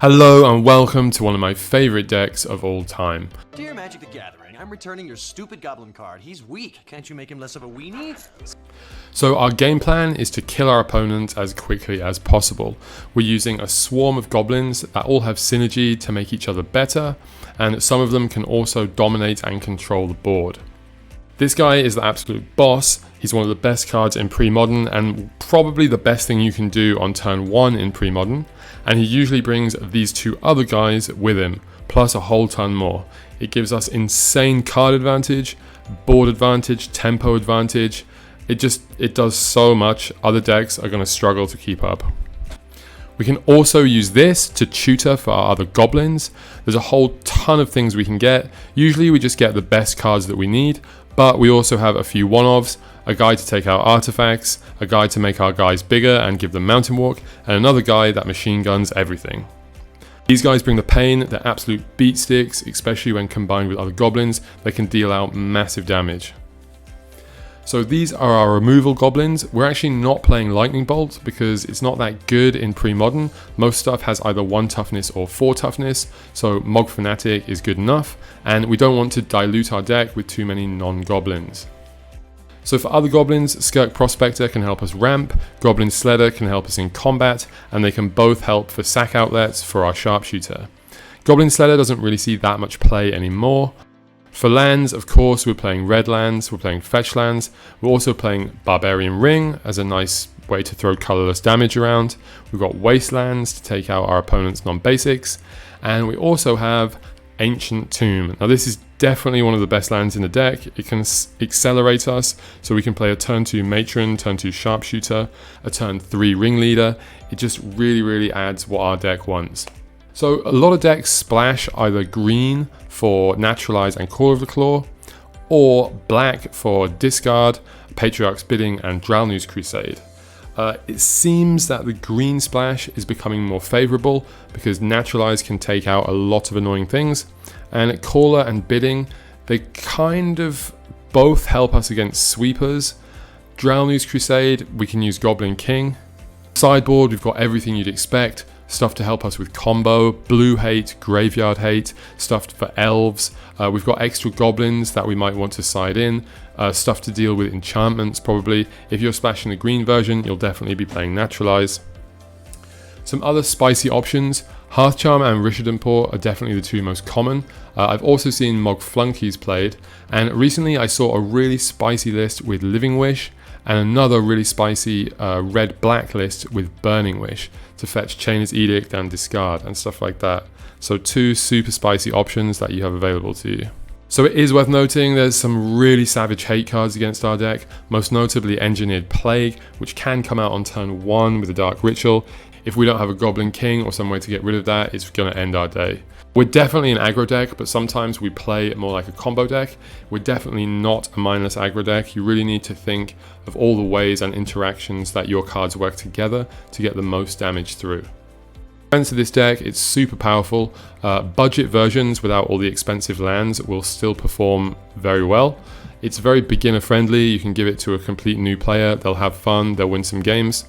Hello and welcome to one of my favorite decks of all time. Dear Magic the Gathering, I'm returning your stupid Goblin card. He's weak. Can't you make him less of a weenie? So our game plan is to kill our opponents as quickly as possible. We're using a swarm of Goblins that all have synergy to make each other better, and some of them can also dominate and control the board. This guy is the absolute boss. He's one of the best cards in Premodern and probably the best thing you can do on turn 1 in Premodern, and he usually brings these two other guys with him, plus a whole ton more. It gives us insane card advantage, board advantage, tempo advantage. It does so much. Other decks are going to struggle to keep up. We can also use this to tutor for our other Goblins. There's a whole ton of things we can get. Usually we just get the best cards that we need, but we also have a few one-offs, a guy to take out artifacts, a guy to make our guys bigger and give them mountain walk, and another guy that machine guns everything. These guys bring the pain. They're absolute beat sticks, especially when combined with other Goblins. They can deal out massive damage. So these are our removal Goblins. We're actually not playing Lightning Bolt because it's not that good in Premodern. Most stuff has either 1 toughness or 4 toughness, so Mog Fanatic is good enough, and we don't want to dilute our deck with too many non-Goblins. So for other Goblins, Skirk Prospector can help us ramp, Goblin Sledder can help us in combat, and they can both help for sack outlets for our Sharpshooter. Goblin Sledder doesn't really see that much play anymore. For lands, of course, we're playing red lands, we're playing fetch lands, we're also playing Barbarian Ring as a nice way to throw colorless damage around. We've got Wastelands to take out our opponent's non-basics, and we also have Ancient Tomb. Now this is definitely one of the best lands in the deck. It can accelerate us, so we can play a turn 2 Matron, turn 2 Sharpshooter, a turn 3 Ringleader. It just really adds what our deck wants. So a lot of decks splash either green for Naturalize and Core of the Claw, or black for Discard, Patriarch's Bidding, and Drownews Crusade. It seems that the green splash is becoming more favourable because Naturalize can take out a lot of annoying things, and Caller and Bidding, they kind of both help us against sweepers. Drownews Crusade, we can use Goblin King. Sideboard, we've got everything you'd expect. Stuff to help us with combo, blue hate, graveyard hate, stuff for elves. We've got extra goblins that we might want to side in, stuff to deal with enchantments probably. If you're splashing the green version, you'll definitely be playing Naturalize. Some other spicy options, Hearthcharm and Rishadan are definitely the two most common. I've also seen Mog Flunkies played, and recently I saw a really spicy list with Living Wish, and another really spicy red-black list with Burning Wish to fetch Chainer's Edict and Discard and stuff like that. So 2 super spicy options that you have available to you. So it is worth noting there's some really savage hate cards against our deck, most notably Engineered Plague, which can come out on turn 1 with a Dark Ritual. If we don't have a Goblin King or some way to get rid of that, it's going to end our day. We're definitely an aggro deck, but sometimes we play more like a combo deck. We're definitely not a mindless aggro deck. You really need to think of all the ways and interactions that your cards work together to get the most damage through. To this deck, it's super powerful. Budget versions without all the expensive lands will still perform very well. It's very beginner friendly. You can give it to a complete new player. They'll have fun, they'll win some games.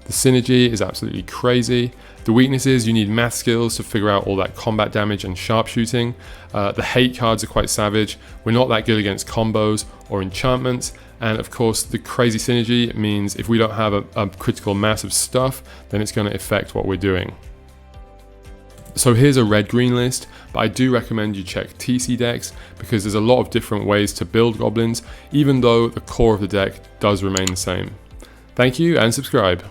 The synergy is absolutely crazy. The weaknesses, you need math skills to figure out all that combat damage and sharpshooting. The hate cards are quite savage. We're not that good against combos or enchantments. And of course, the crazy synergy means if we don't have a critical mass of stuff, then it's going to affect what we're doing. So here's a red-green list, but I do recommend you check TC decks because there's a lot of different ways to build Goblins, even though the core of the deck does remain the same. Thank you and subscribe.